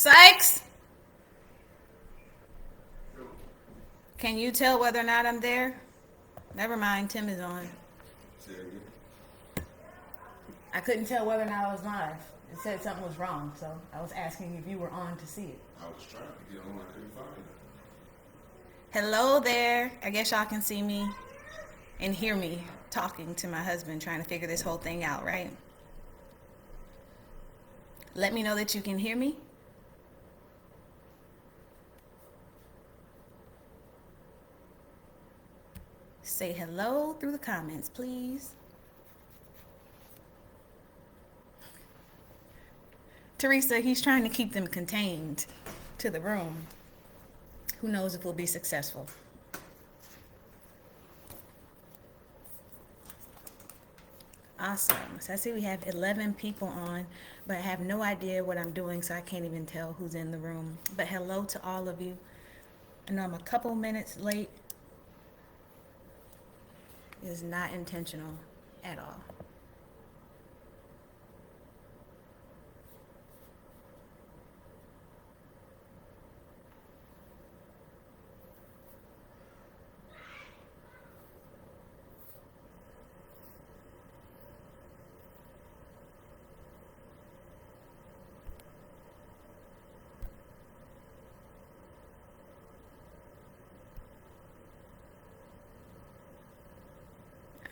Sykes, can you tell whether or not I'm there? Never mind, Tim is on. Say it again. I couldn't tell whether or not I was live. It said something was wrong, so I was asking if you were on to see it. I was trying to get on, I couldn't find it. Hello there. I guess y'all can see me and hear me talking to my husband, trying to figure this whole thing out, right? Let me know that you can hear me. Say hello through the comments, please. Teresa, he's trying to keep them contained to the room. Who knows if we'll be successful? Awesome. So I see we have 11 people on, but I have no idea what I'm doing, so I can't even tell who's in the room. But hello to all of you. I know I'm a couple minutes late. It is not intentional at all.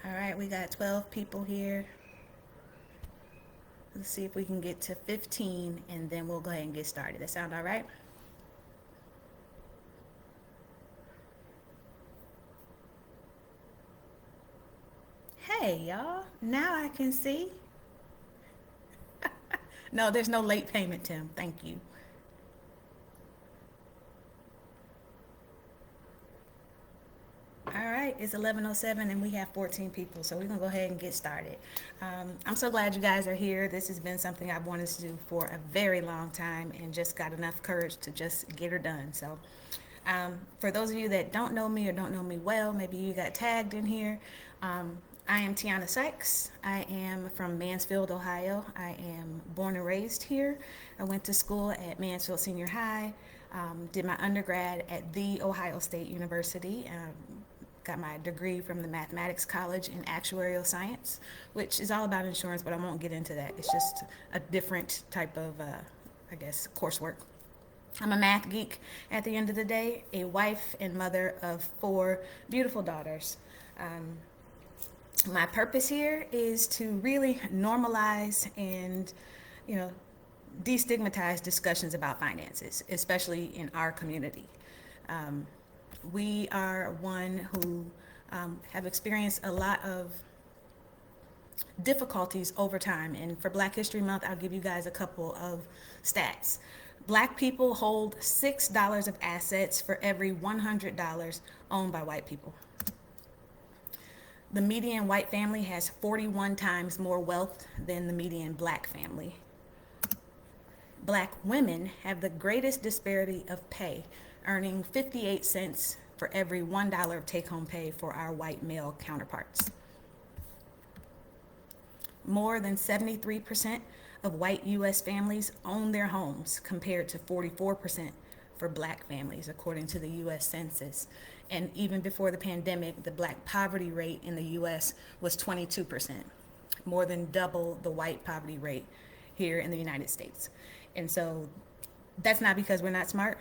All right, we got 12 people here. Let's see if we can get to 15 and then we'll go ahead and get started. That sound all right? Hey, y'all. Now I can see. No, there's no late payment, Tim. Thank you. All right, it's 11:07 and we have 14 people, so we're gonna go ahead and get started. I'm so glad you guys are here. This has been something I've wanted to do for a very long time and just got enough courage to just get her done. So, for those of you that don't know me or don't know me well, maybe you got tagged in here. I am Tiana Sykes. I am from Mansfield, Ohio. I am born and raised here. I went to school at Mansfield Senior High, did my undergrad at The Ohio State University. Got my degree from the Mathematics College in Actuarial Science, which is all about insurance, but I won't get into that. It's just a different type of, I guess, coursework. I'm a math geek at the end of the day, a wife and mother of 4 beautiful daughters. My purpose here is to really normalize and, you know, destigmatize discussions about finances, especially in our community. Um, we are one who have experienced a lot of difficulties over time. And for Black History Month, I'll give you guys a couple of stats. Black people hold $6 of assets for every $100 owned by white people. The median white family has 41 times more wealth than the median black family. Black women have the greatest disparity of pay, earning 58 cents for every $1 of take-home pay for our white male counterparts. More than 73% of white U.S. families own their homes, compared to 44% for black families, according to the U.S. Census. And even before the pandemic, the black poverty rate in the U.S. was 22%, more than double the white poverty rate here in the United States. And so that's not because we're not smart.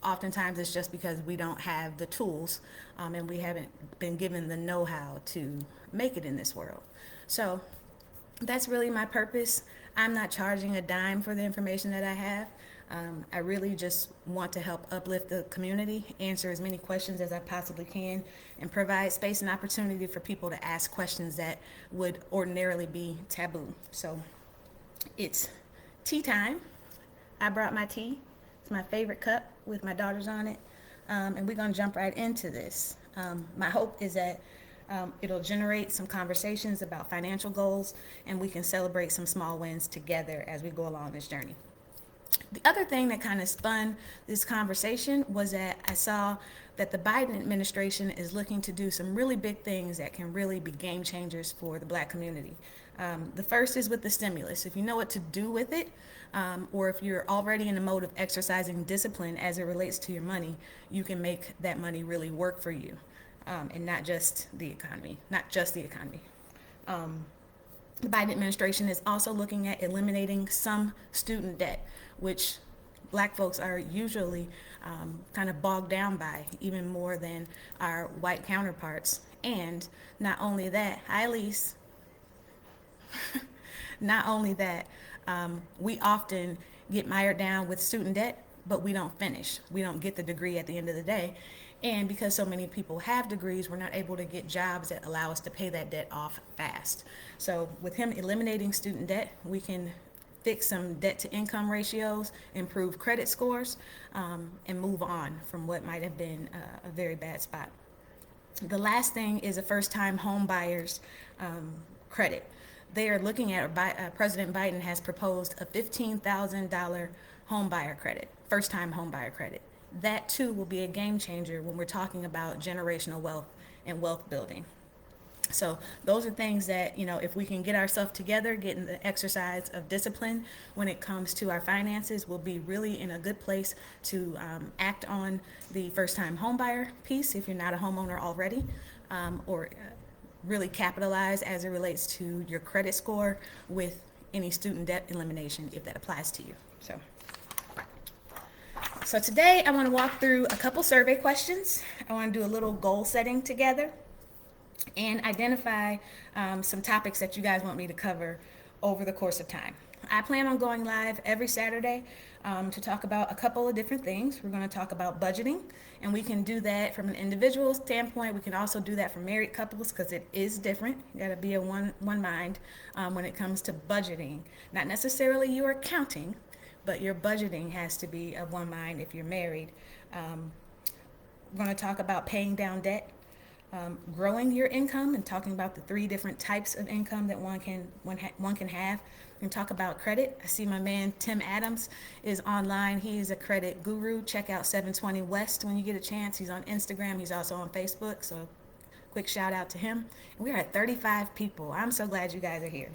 Oftentimes it's just because we don't have the tools, and we haven't been given the know-how to make it in this world. So that's really my purpose. I'm not charging a dime for the information that I have. I really just want to help uplift the community, answer as many questions as I possibly can, and provide space and opportunity for people to ask questions that would ordinarily be taboo. So it's tea time. I brought my tea. It's my favorite cup with my daughters on it. And we're going to jump right into this. My hope is that it'll generate some conversations about financial goals, and we can celebrate some small wins together as we go along this journey. The other thing that kind of spun this conversation was that I saw that the Biden administration is looking to do some really big things that can really be game changers for the Black community. The first is with the stimulus. If you know what to do with it, or if you're already in the mode of exercising discipline as it relates to your money, you can make that money really work for you, and not just the economy, The Biden administration is also looking at eliminating some student debt, which black folks are usually kind of bogged down by, even more than our white counterparts. And not only that, hi Elise, not only that, we often get mired down with student debt, but we don't finish. We don't get the degree at the end of the day. And because so many people have degrees, we're not able to get jobs that allow us to pay that debt off fast. So with him eliminating student debt, we can fix some debt to income ratios, improve credit scores, and move on from what might have been a very bad spot. The last thing is a first-time home buyer's credit. They are looking at, President Biden has proposed a $15,000 home buyer credit, first-time home buyer credit. That too will be a game changer when we're talking about generational wealth and wealth building. So those are things that, if we can get ourselves together, get in the exercise of discipline when it comes to our finances, we'll be really in a good place to act on the first-time homebuyer piece if you're not a homeowner already, or really capitalize as it relates to your credit score with any student debt elimination if that applies to you. So today I want to walk through a couple survey questions. I want to do a little goal setting together and identify some topics that you guys want me to cover over the course of time. I plan on going live every Saturday to talk about a couple of different things. We're going to talk about budgeting, and we can do that from an individual standpoint. We can also do that for married couples because it is different. You got to be a one mind when it comes to budgeting. Not necessarily your accounting, but your budgeting has to be of one mind if you're married. We're going to talk about paying down debt, growing your income, and talking about the 3 different types of income that one can have, and talk about credit. I see my man Tim Adams is online. He is a credit guru. Check out 720 West when you get a chance. He's on Instagram. He's also on Facebook. So quick shout out to him. And we're at 35 people. I'm so glad you guys are here.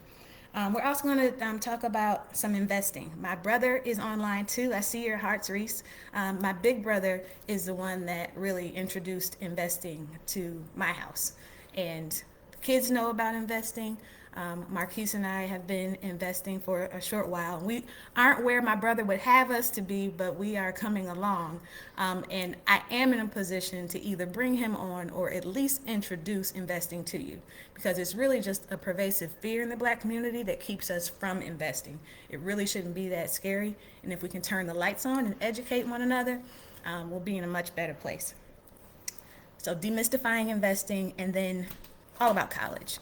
We're also going to talk about some investing. My brother is online too. I see your hearts, Reese. My big brother is the one that really introduced investing to my house. And the kids know about investing. Marquise and I have been investing for a short while. We aren't where my brother would have us to be, but we are coming along. And I am in a position to either bring him on or at least introduce investing to you, because it's really just a pervasive fear in the black community that keeps us from investing. It really shouldn't be that scary. And if we can turn the lights on and educate one another, we'll be in a much better place. So demystifying investing, and then all about college.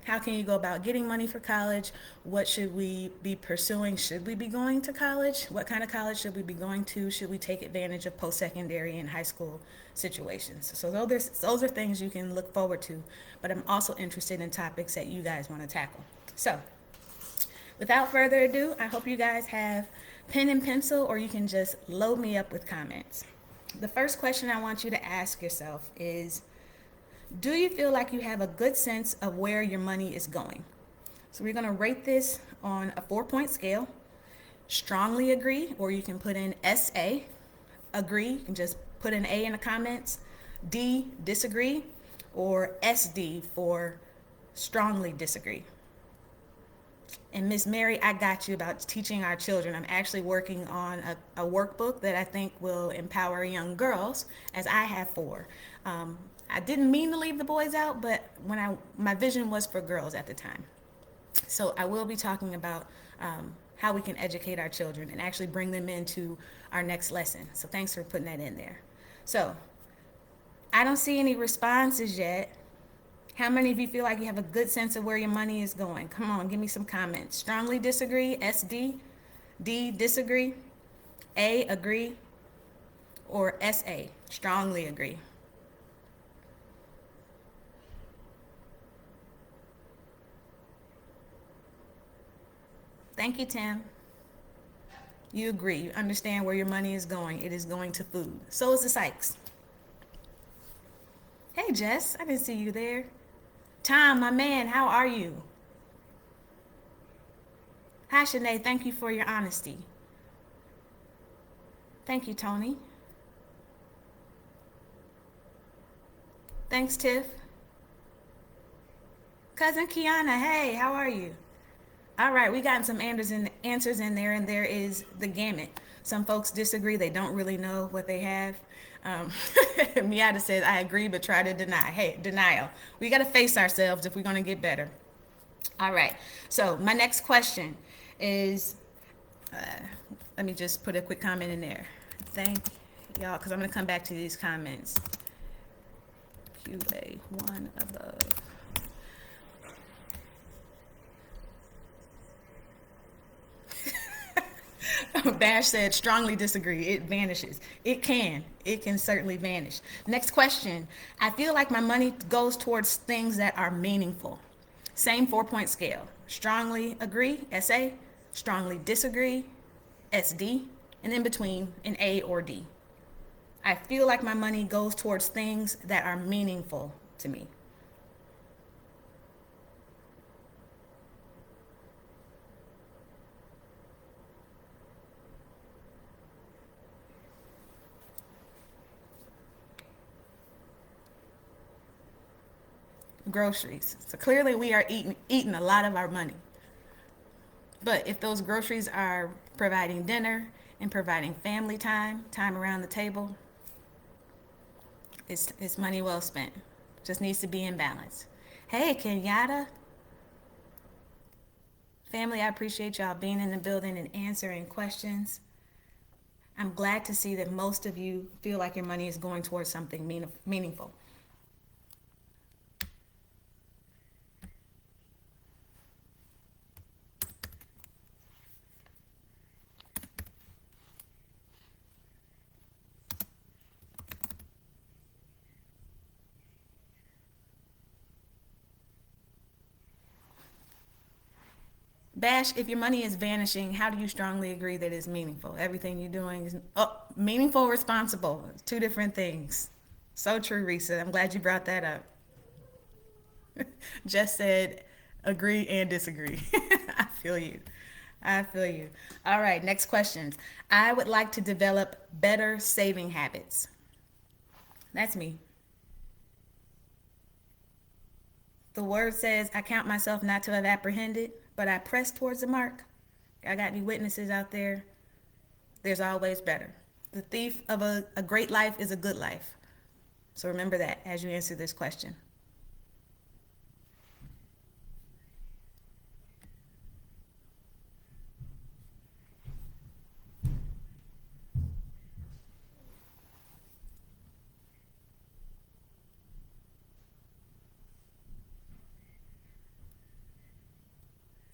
How can you go about getting money for college? What should we be pursuing? Should we be going to college? What kind of college should we be going to? Should we take advantage of post-secondary and high school situations? So those are things you can look forward to, but I'm also interested in topics that you guys want to tackle. So without further ado, I hope you guys have pen and pencil, or you can just load me up with comments. The first question I want you to ask yourself is, do you feel like you have a good sense of where your money is going? So we're going to rate this on a 4-point scale. Strongly agree, or you can put in SA. Agree, you can just put an A in the comments. D, disagree, or SD for strongly disagree. And Miss Mary, I got you about teaching our children. I'm actually working on a workbook that I think will empower young girls, as I have 4. I didn't mean to leave the boys out, but my vision was for girls at the time. So I will be talking about how we can educate our children and actually bring them into our next lesson. So thanks for putting that in there. So I don't see any responses yet. How many of you feel like you have a good sense of where your money is going? Come on, give me some comments. Strongly disagree, SD. D, disagree. A, agree. Or SA, strongly agree. Thank you, Tim. You agree. You understand where your money is going. It is going to food. So is the Sykes. Hey, Jess. I didn't see you there. Tom, my man, how are you? Hi, Shanae. Thank you for your honesty. Thank you, Tony. Thanks, Tiff. Cousin Kiana, hey, how are you? All right, we got some answers in there, and there is the gamut. Some folks disagree; they don't really know what they have. Um, Miata says, "I agree, but try to deny." Hey, denial. We got to face ourselves if we're going to get better. All right. So my next question is, let me just put a quick comment in there. Thank y'all, because I'm going to come back to these comments. QA one above. Bash said, strongly disagree. It vanishes. It can. It can certainly vanish. Next question. I feel like my money goes towards things that are meaningful. Same 4 point scale. Strongly agree, SA. Strongly disagree, SD. And in between, an A or D. I feel like my money goes towards things that are meaningful to me. Groceries. So clearly we are eating a lot of our money. But if those groceries are providing dinner and providing family time, time around the table, it's money well spent. Just needs to be in balance. Hey, Kenyatta. Family, I appreciate y'all being in the building and answering questions. I'm glad to see that most of you feel like your money is going towards something meaningful. Bash, if your money is vanishing, how do you strongly agree that it's meaningful? Everything you're doing is meaningful, responsible. Two different things. So true, Risa. I'm glad you brought that up. Just said agree and disagree. I feel you. I feel you. All right, next questions. I would like to develop better saving habits. That's me. The word says, I count myself not to have apprehended, but I press towards the mark. I got any witnesses out there? There's always better. The thief of a great life is a good life. So remember that as you answer this question.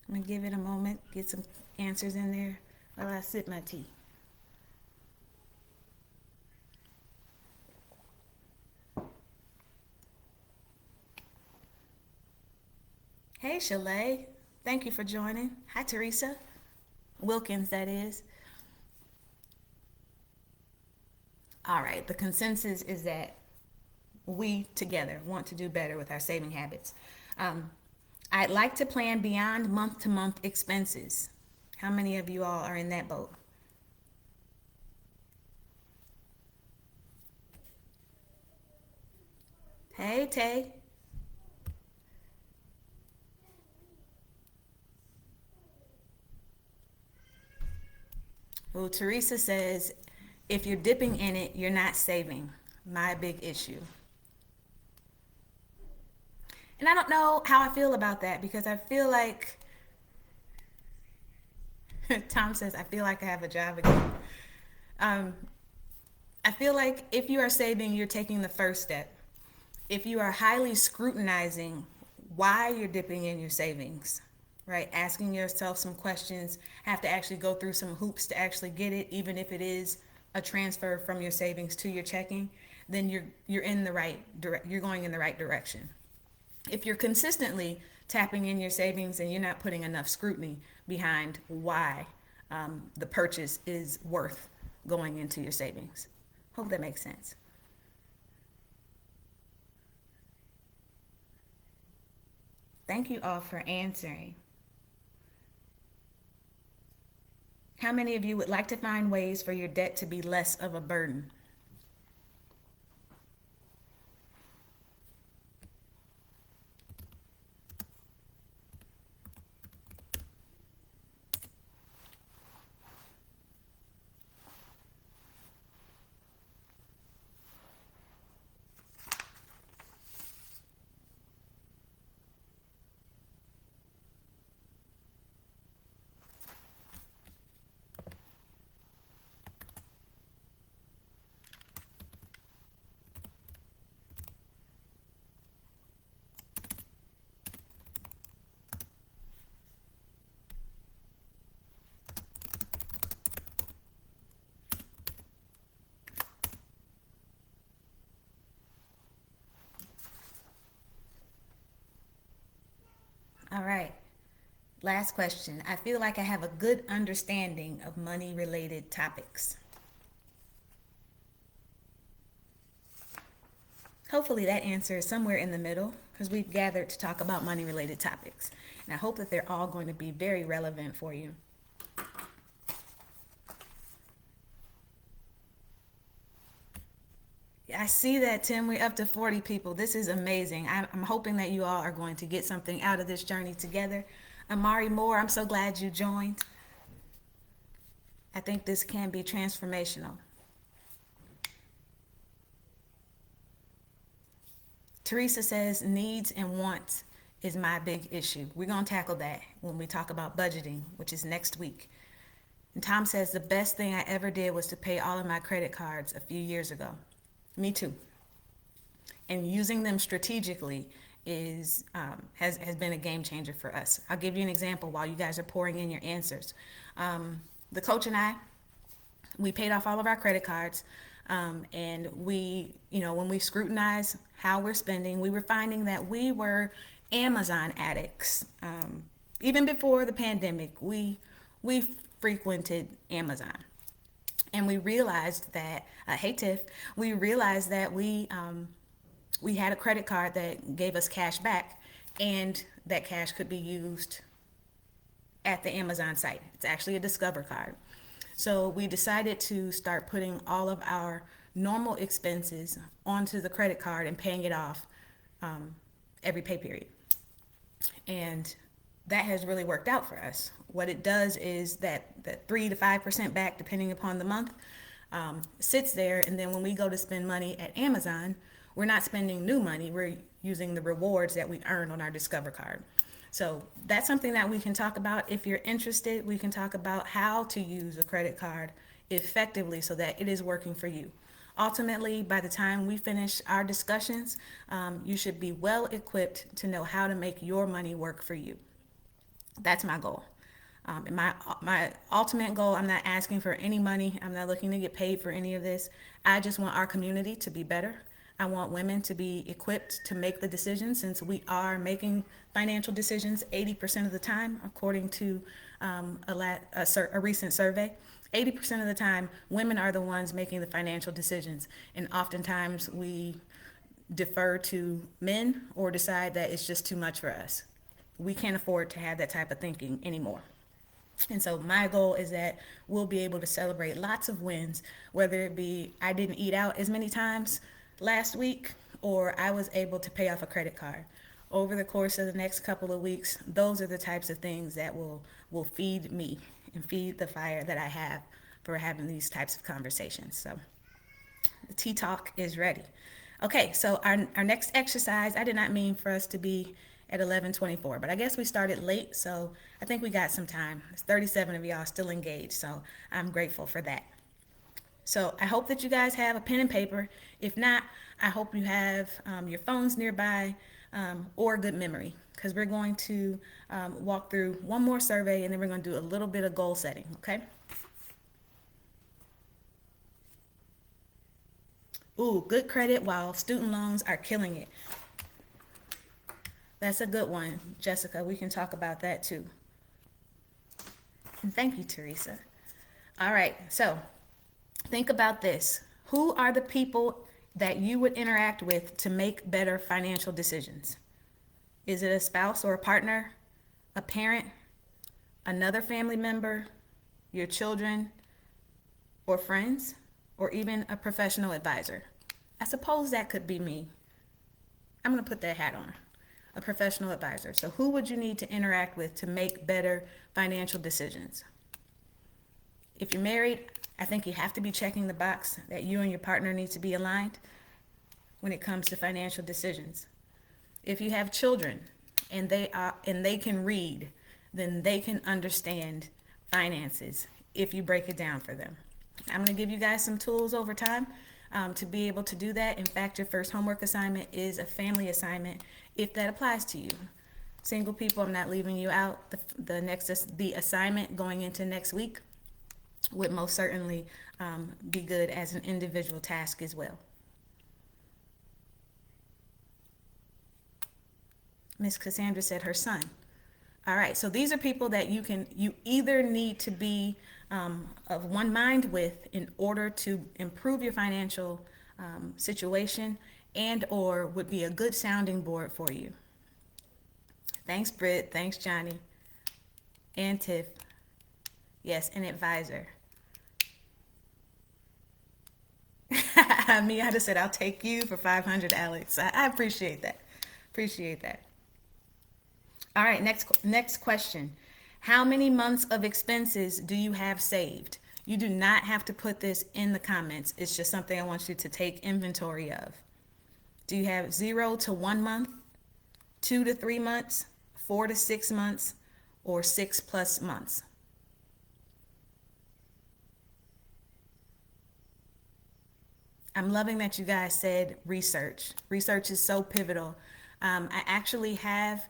I'm going to give it a moment, get some answers in there while I sip my tea. Hey, Chalet. Thank you for joining. Hi, Teresa. Wilkins, that is. All right, the consensus is that we together want to do better with our saving habits. Um, I'd like to plan beyond month to month expenses. How many of you all are in that boat? Hey, Tay. Well, Teresa says, if you're dipping in it, you're not saving. My big issue. And I don't know how I feel about that because I feel like, Tom says, I feel like I have a job again. Um, I feel like if you are saving, you're taking the first step. If you are highly scrutinizing why you're dipping in your savings, right? Asking yourself some questions, have to actually go through some hoops to actually get it, even if it is a transfer from your savings to your checking, then you're in the right you're going in the right direction. If you're consistently tapping in your savings and you're not putting enough scrutiny behind why the purchase is worth going into your savings. Hope that makes sense. Thank you all for answering. How many of you would like to find ways for your debt to be less of a burden? All right. Last question. I feel like I have a good understanding of money related topics. Hopefully, that answer is somewhere in the middle because we've gathered to talk about money related topics. And I hope that they're all going to be very relevant for you. I see that, Tim. We're up to 40 people. This is amazing. I'm hoping that you all are going to get something out of this journey together. Amari Moore, I'm so glad you joined. I think this can be transformational. Teresa says needs and wants is my big issue. We're going to tackle that when we talk about budgeting, which is next week. And Tom says the best thing I ever did was to pay all of my credit cards a few years ago. Me too. And using them strategically has been a game changer for us. I'll give you an example while you guys are pouring in your answers. The coach and I, we paid off all of our credit cards. And when we scrutinize how we're spending, we were finding that we were Amazon addicts. Even before the pandemic, we frequented Amazon. And we realized that, hey Tiff, we realized that we had a credit card that gave us cash back, and that cash could be used at the Amazon site. It's actually a Discover card. So we decided to start putting all of our normal expenses onto the credit card and paying it off every pay period. And that has really worked out for us. What it does is that 3 to 5% back, depending upon the month, sits there. And then when we go to spend money at Amazon, we're not spending new money. We're using the rewards that we earn on our Discover card. So that's something that we can talk about. If you're interested, we can talk about how to use a credit card effectively so that it is working for you. Ultimately, by the time we finish our discussions, you should be well equipped to know how to make your money work for you. That's my goal. And my ultimate goal, I'm not asking for any money. I'm not looking to get paid for any of this. I just want our community to be better. I want women to be equipped to make the decisions, since we are making financial decisions 80% of the time, according to a recent survey. 80% of the time, women are the ones making the financial decisions. And oftentimes we defer to men or decide that it's just too much for us. We can't afford to have that type of thinking anymore. And so my goal is that we'll be able to celebrate lots of wins, whether it be I didn't eat out as many times last week, or I was able to pay off a credit card. Over the course of the next couple of weeks, those are the types of things that will feed me and feed the fire that I have for having these types of conversations. So the tea talk is ready. Okay, so our next exercise, I did not mean for us to be at 11:24, but I guess we started late, so I think we got some time. There's 37 of y'all still engaged, so I'm grateful for that. So I hope that you guys have a pen and paper. If not, I hope you have your phones nearby, or good memory, because we're going to walk through one more survey, and then we're going to do a little bit of goal setting, okay? Ooh, good credit while student loans are killing it. That's a good one, Jessica. We can talk about that too. And thank you, Teresa. All right, so think about this. Who are the people that you would interact with to make better financial decisions? Is it a spouse or a partner, a parent, another family member, your children, or friends, or even a professional advisor? I suppose that could be me. I'm going to put that hat on. A professional advisor. So who would you need to interact with to make better financial decisions? If you're married, I think you have to be checking the box that you and your partner need to be aligned when it comes to financial decisions. If you have children and they can read, then they can understand finances if you break it down for them. I'm going to give you guys some tools over time to be able to do that. In fact, your first homework assignment is a family assignment if that applies to you. Single people, I'm not leaving you out. The assignment going into next week would most certainly be good as an individual task as well. Miss Cassandra said her son. All right, so these are people that you either need to be of one mind with in order to improve your financial situation, and or would be a good sounding board for you. Thanks, Britt. Thanks, Johnny. And Tiff. Yes, an advisor. Miata said, I'll take you for 500, Alex. I appreciate that. Appreciate that. All right, next question. How many months of expenses do you have saved? You do not have to put this in the comments. It's just something I want you to take inventory of. Do you have 0 to 1 month, 2 to 3 months, 4 to 6 months, or 6+ months? I'm loving that you guys said research. Research is so pivotal. I actually have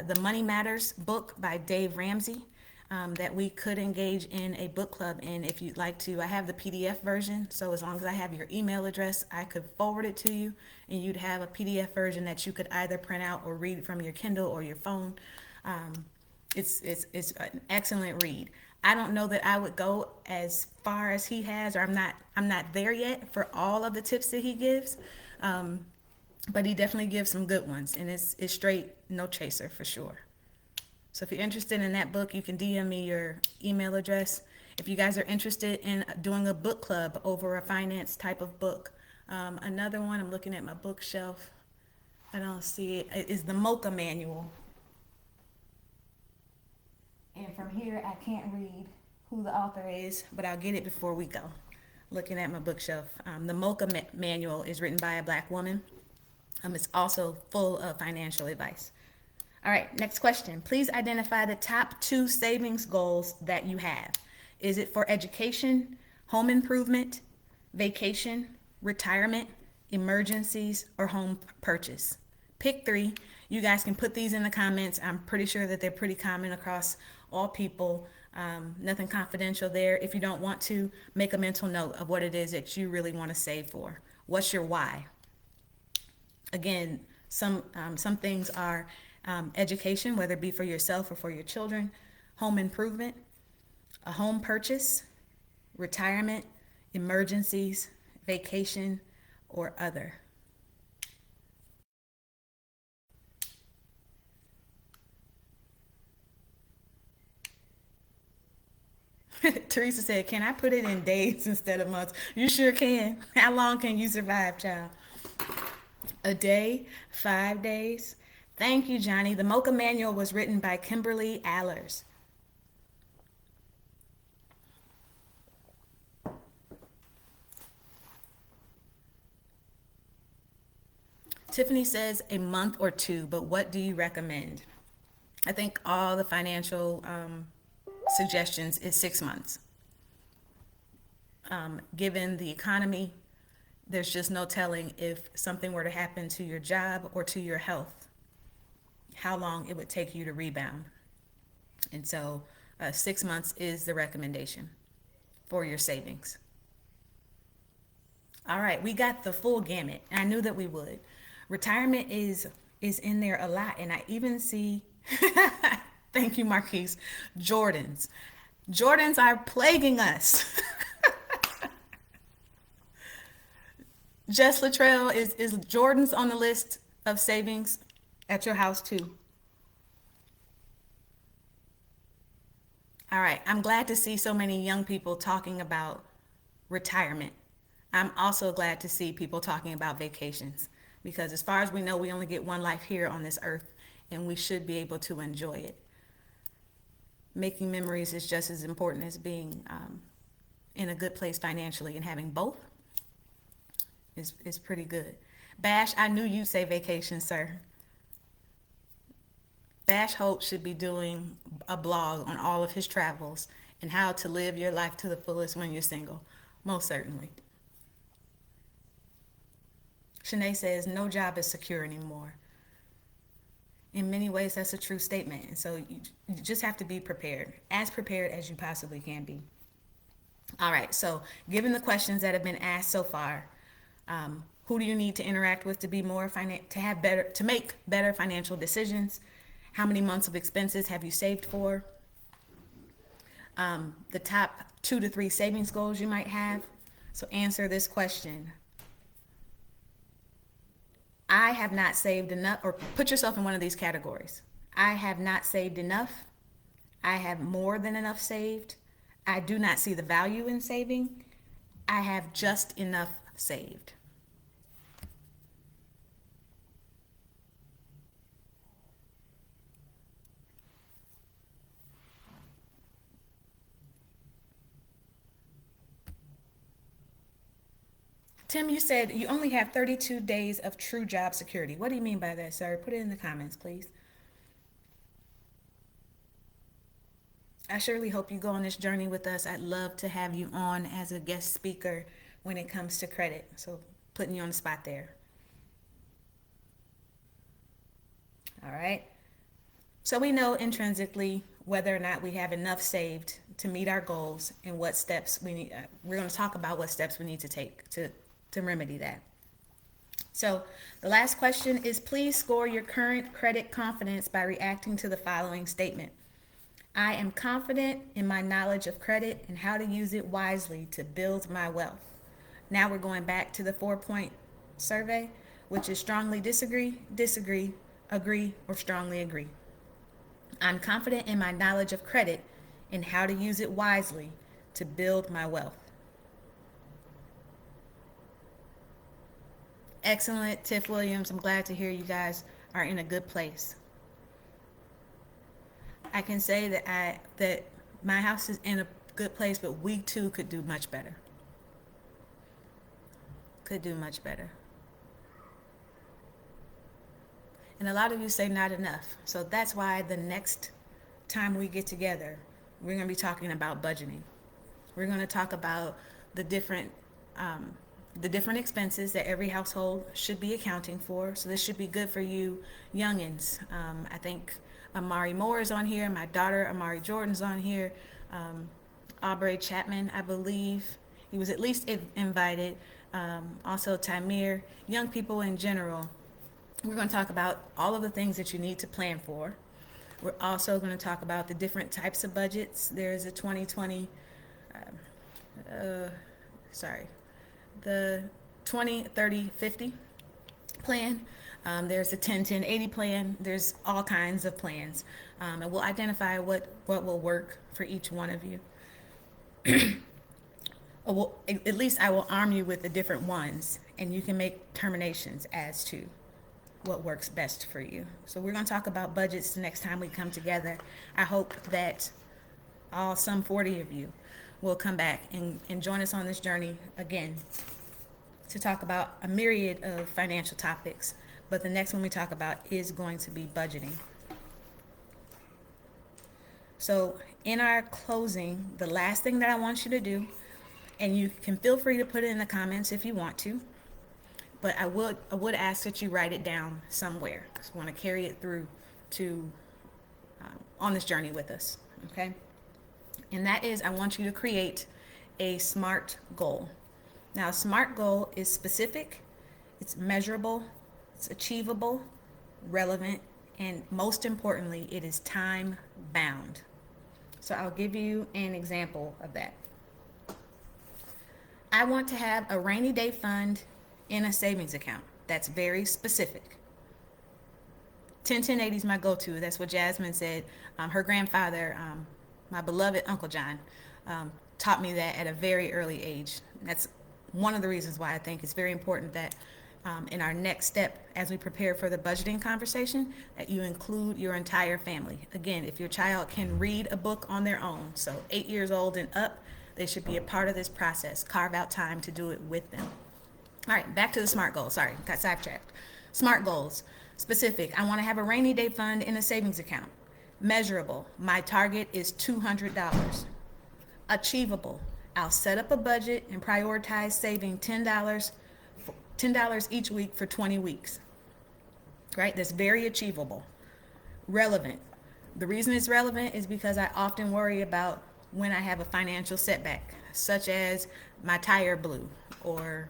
the Money Matters book by Dave Ramsey that we could engage in a book club in if you'd like to. I have the PDF version, so as long as I have your email address, I could forward it to you, and you'd have a PDF version that you could either print out or read from your Kindle or your phone. It's an excellent read. I don't know that I would go as far as he has, or I'm not there yet for all of the tips that he gives. But he definitely gives some good ones, and it's straight no chaser for sure. So if you're interested in that book, you can DM me your email address. If you guys are interested in doing a book club over a finance type of book, another one, I'm looking at my bookshelf, I don't see it, is the Mocha Manual. And from here, I can't read who the author is, but I'll get it before we go. Looking at my bookshelf. The Mocha Manual is written by a Black woman. It's also full of financial advice. All right, next question. Please identify the top 2 savings goals that you have. Is it for education, home improvement, vacation, retirement, emergencies, or home purchase? Pick 3. You guys can put these in the comments. I'm pretty sure that they're pretty common across all people. Nothing confidential there. If you don't want to, make a mental note of what it is that you really want to save for. What's your why? Again, some things are education, whether it be for yourself or for your children, home improvement, a home purchase, retirement, emergencies, vacation, or other. Teresa said, can I put it in days instead of months? You sure can. How long can you survive, child? A day, 5 days. Thank you, Johnny. The Mocha Manual was written by Kimberly Allers. Tiffany says a month or 2, but what do you recommend? I think all the financial suggestions is 6 months. Given the economy, there's just no telling if something were to happen to your job or to your health, how long it would take you to rebound. And so 6 months is the recommendation for your savings. All right, we got the full gamut. I knew that we would. Retirement is in there a lot, and I even see, thank you, Marquise, Jordans. Jordans are plaguing us. Jess Luttrell, is Jordans on the list of savings at your house too? All right, I'm glad to see so many young people talking about retirement. I'm also glad to see people talking about vacations because, as far as we know, we only get one life here on this earth and we should be able to enjoy it. Making memories is just as important as being in a good place financially, and having both is pretty good. Bash, I knew you'd say vacation, sir. Bash Hope should be doing a blog on all of his travels and how to live your life to the fullest when you're single. Most certainly. Shanae says, no job is secure anymore. In many ways, that's a true statement. And so you just have to be prepared as you possibly can be. All right, so given the questions that have been asked so far, who do you need to interact with to be to make better financial decisions? How many months of expenses have you saved for? The top 2 to 3 savings goals you might have. So answer this question. I have not saved enough, or put yourself in one of these categories. I have not saved enough. I have more than enough saved. I do not see the value in saving. I have just enough saved. Tim, you said you only have 32 days of true job security. What do you mean by that, sir? Put it in the comments, please. I surely hope you go on this journey with us. I'd love to have you on as a guest speaker when it comes to credit. So putting you on the spot there. All right. So we know intrinsically whether or not we have enough saved to meet our goals and what steps we need. We're going to talk about what steps we need to take to remedy that. So the last question is, please score your current credit confidence by reacting to the following statement. I am confident in my knowledge of credit and how to use it wisely to build my wealth. Now we're going back to the 4-point survey, which is strongly disagree, agree, or strongly agree. I'm confident in my knowledge of credit and how to use it wisely to build my wealth. Excellent, Tiff Williams. I'm glad to hear you guys are in a good place. I can say that my house is in a good place, but we too could do much better. Could do much better. And a lot of you say not enough. So that's why the next time we get together, we're going to be talking about budgeting. We're going to talk about the different expenses that every household should be accounting for. So this should be good for you youngins. I think Amari Moore is on here. My daughter Amari Jordan's on here. Aubrey Chapman, I believe. He was at least invited. Also Tamir. Young people in general. We're going to talk about all of the things that you need to plan for. We're also going to talk about the different types of budgets. There's a 2020, the 20, 30, 50 plan. There's a 10, 10, 80 plan. There's all kinds of plans. And we'll identify what will work for each one of you. Well, at least I will arm you with the different ones, and you can make determinations as to what works best for you. So we're going to talk about budgets the next time we come together. I hope that some 40 of you will come back and join us on this journey again to talk about a myriad of financial topics. But the next one we talk about is going to be budgeting. So in our closing, the last thing that I want you to do, and you can feel free to put it in the comments if you want to, but I would ask that you write it down somewhere. So I want to carry it through to on this journey with us, okay? And that is, I want you to create a SMART goal. Now, a SMART goal is specific, it's measurable, it's achievable, relevant, and most importantly, it is time bound. So I'll give you an example of that. I want to have a rainy day fund in a savings account. That's very specific. 10-10-80 is my go-to. That's what Jasmine said. Her grandfather My beloved Uncle John taught me that at a very early age. That's one of the reasons why I think it's very important that in our next step, as we prepare for the budgeting conversation, that you include your entire family. Again, if your child can read a book on their own, so 8 years old and up, they should be a part of this process. Carve out time to do it with them. All right, back to the SMART goals. Sorry, got sidetracked. SMART goals. Specific. I want to have a rainy day fund in a savings account. Measurable. My target is $200. Achievable. I'll set up a budget and prioritize saving $10 each week for 20 weeks. Right? That's very achievable. Relevant. The reason it's relevant is because I often worry about when I have a financial setback, such as my tire blew or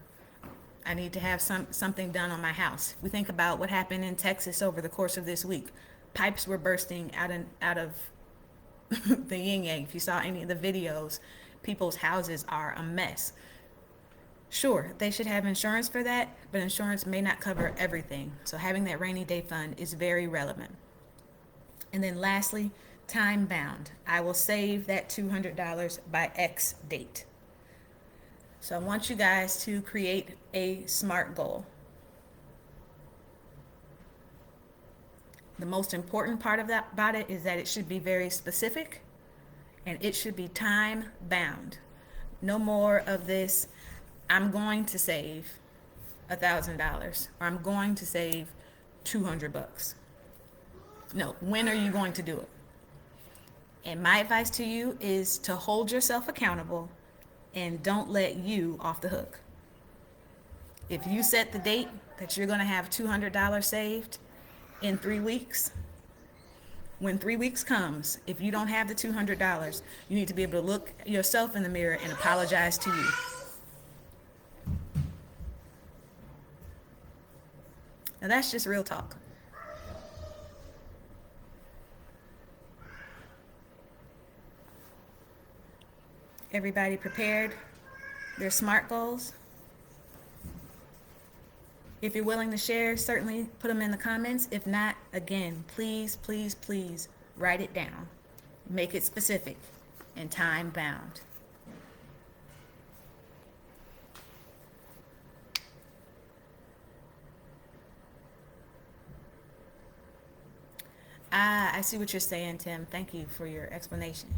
I need to have something done on my house. We think about what happened in Texas over the course of this week. Pipes were bursting out of the yin yang. If you saw any of the videos, people's houses are a mess. Sure, they should have insurance for that, but insurance may not cover everything. So having that rainy day fund is very relevant. And then lastly, time bound. I will save that $200 by X date. So I want you guys to create a SMART goal. The most important part of that about it is that it should be very specific and it should be time bound. No more of this, I'm going to save $1,000 or I'm going to save $200. No, when are you going to do it? And my advice to you is to hold yourself accountable and don't let you off the hook. If you set the date that you're going to have $200 saved in 3 weeks, when 3 weeks comes, if you don't have the $200, you need to be able to look yourself in the mirror and apologize to you. Now that's just real talk. Everybody prepared their SMART goals? If you're willing to share, certainly put them in the comments. If not, again, please, please, please write it down. Make it specific and time bound. I see what you're saying, Tim. Thank you for your explanation.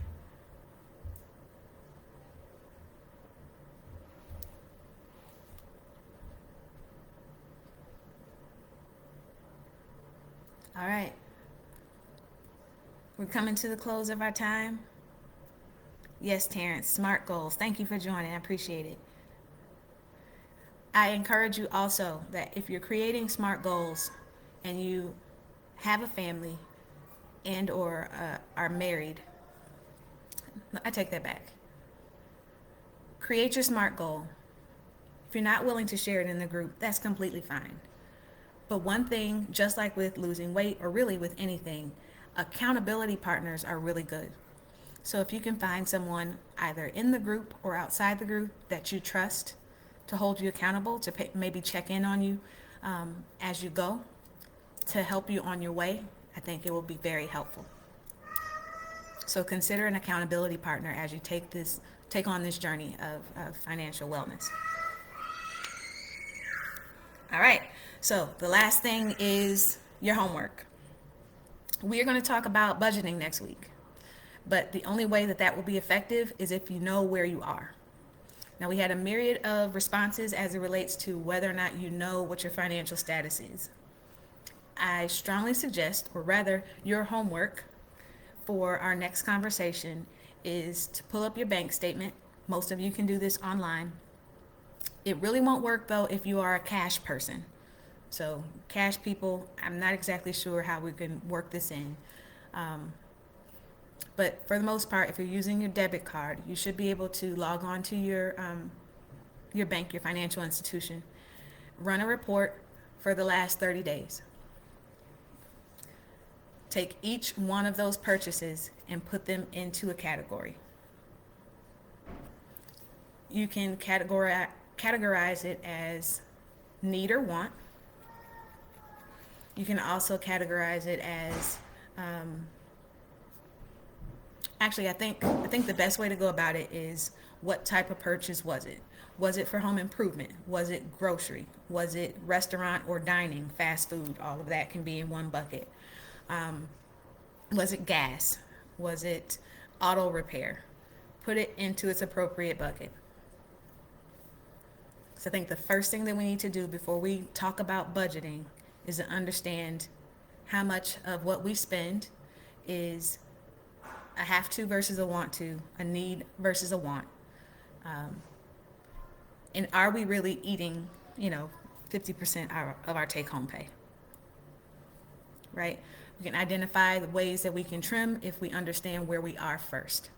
All right. We're coming to the close of our time. Yes, Terrence, SMART goals. Thank you for joining. I appreciate it. I encourage you also that if you're creating SMART goals and you have a family and or are married, I take that back. Create your SMART goal. If you're not willing to share it in the group, that's completely fine. But one thing, just like with losing weight or really with anything, accountability partners are really good. So if you can find someone either in the group or outside the group that you trust to hold you accountable, to maybe check in on you as you go, to help you on your way, I think it will be very helpful. So consider an accountability partner as you take on this journey of financial wellness. All right. So the last thing is your homework. We are going to talk about budgeting next week, but the only way that will be effective is if you know where you are. Now, we had a myriad of responses as it relates to whether or not you know what your financial status is. I strongly suggest, or rather your homework for our next conversation is to pull up your bank statement. Most of you can do this online. It really won't work though if you are a cash person. So cash people, I'm not exactly sure how we can work this in. But for the most part, if you're using your debit card, you should be able to log on to your bank, your financial institution, run a report for the last 30 days. Take each one of those purchases and put them into a category. You can categorize it as need or want. You can also categorize it as Actually, I think the best way to go about it is, what type of purchase was it? Was it for home improvement? Was it grocery? Was it restaurant or dining, fast food? All of that can be in one bucket. Was it gas? Was it auto repair? Put it into its appropriate bucket. So I think the first thing that we need to do before we talk about budgeting is to understand how much of what we spend is a have to versus a want to, a need versus a want. And are we really eating, 50% of our take home pay? Right? We can identify the ways that we can trim if we understand where we are first.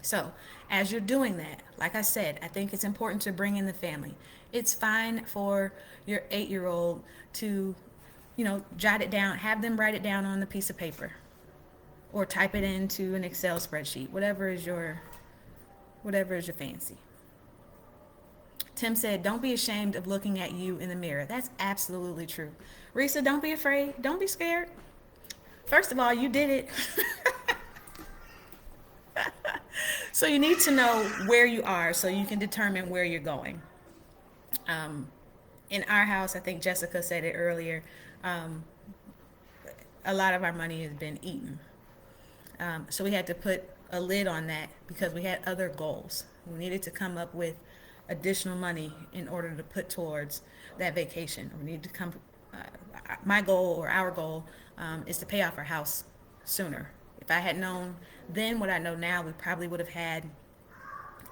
So, as you're doing that, like I said, I think it's important to bring in the family. It's fine for your 8-year-old to, jot it down, have them write it down on the piece of paper or type it into an Excel spreadsheet, whatever is your fancy. Tim said, don't be ashamed of looking at you in the mirror. That's absolutely true. Risa, don't be afraid. Don't be scared. First of all, you did it. So you need to know where you are so you can determine where you're going. In our house, I think Jessica said it earlier, a lot of our money has been eaten. So we had to put a lid on that because we had other goals. We needed to come up with additional money in order to put towards that vacation. We need to come. My goal or our goal is to pay off our house sooner. If I had known then what I know now, we probably would have had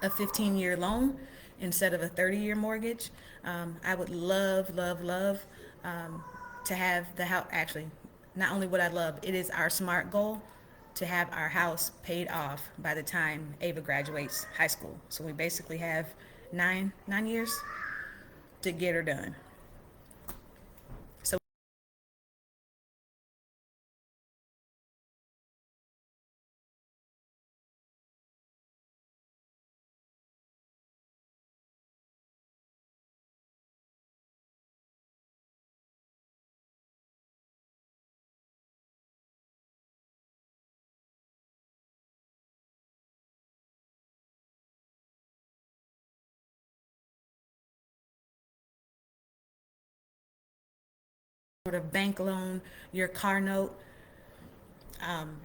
a 15-year loan instead of a 30-year mortgage. I would love, love, love to have the house. Actually, not only would I love, it is our SMART goal to have our house paid off by the time Ava graduates high school. So we basically have nine years to get her done. So sort of bank loan, your car note,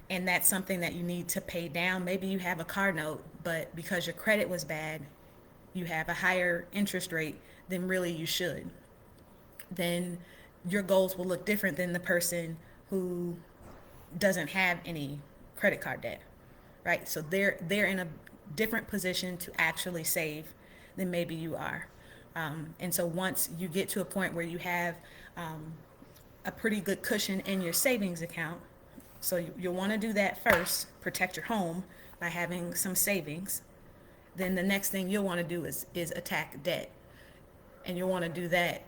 and that's something that you need to pay down. Maybe you have a car note, but because your credit was bad, you have a higher interest rate than really you should. Then your goals will look different than the person who doesn't have any credit card debt, right? So they're in a different position to actually save than maybe you are. And so once you get to a point where you have a pretty good cushion in your savings account, so you'll want to do that first, protect your home by having some savings. Then the next thing you'll want to do is attack debt. And you'll want to do that,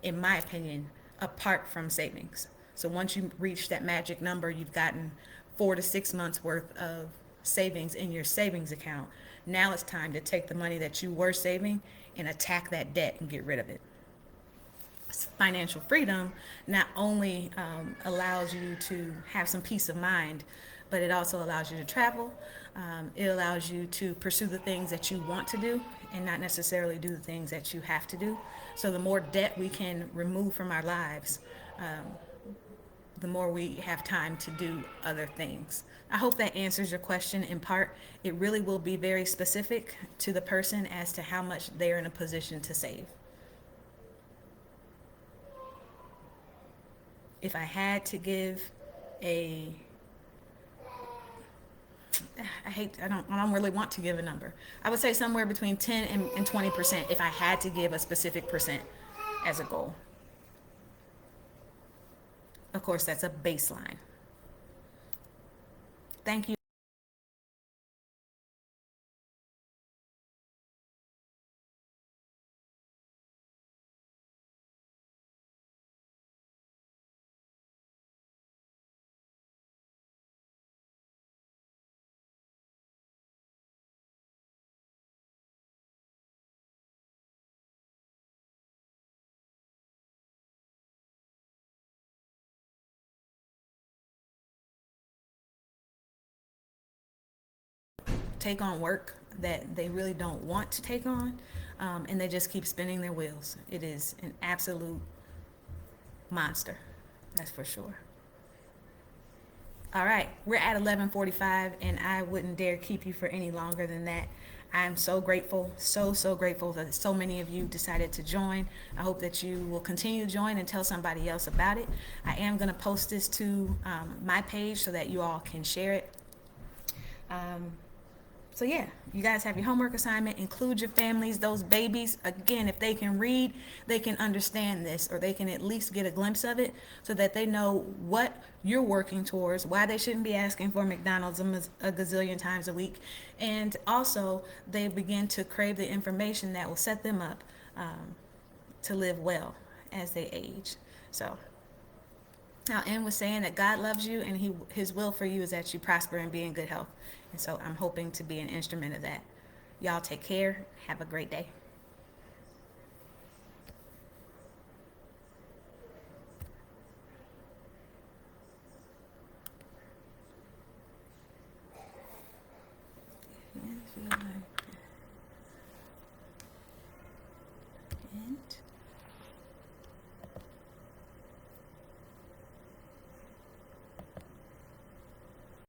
in my opinion, apart from savings. So once you reach that magic number, you've gotten 4 to 6 months worth of savings in your savings account. Now it's time to take the money that you were saving and attack that debt and get rid of it. Financial freedom not only allows you to have some peace of mind, but it also allows you to travel. It allows you to pursue the things that you want to do and not necessarily do the things that you have to do. So the more debt we can remove from our lives, the more we have time to do other things. I hope that answers your question in part. It really will be very specific to the person as to how much they're in a position to save. If I had to give a I don't really want to give a number. I would say somewhere between 10 and 20% if I had to give a specific percent as a goal. Of course, that's a baseline. Thank you. take on work that they really don't want to take on, and they just keep spinning their wheels. It is an absolute monster, that's for sure. All right, we're at 11:45, and I wouldn't dare keep you for any longer than that. I am so grateful, so grateful that so many of you decided to join. I hope that you will continue to join and tell somebody else about it. I am going to post this to my page so that you all can share it. So yeah, you guys have your homework assignment. Include your families, those babies. Again, if they can read, they can understand this, or they can at least get a glimpse of it so that they know what you're working towards, why they shouldn't be asking for McDonald's a gazillion times a week. And also, they begin to crave the information that will set them up to live well as they age. So I'll end with saying that God loves you, and His will for you is that you prosper and be in good health. And so I'm hoping to be an instrument of that. Y'all take care. Have a great day. Yes,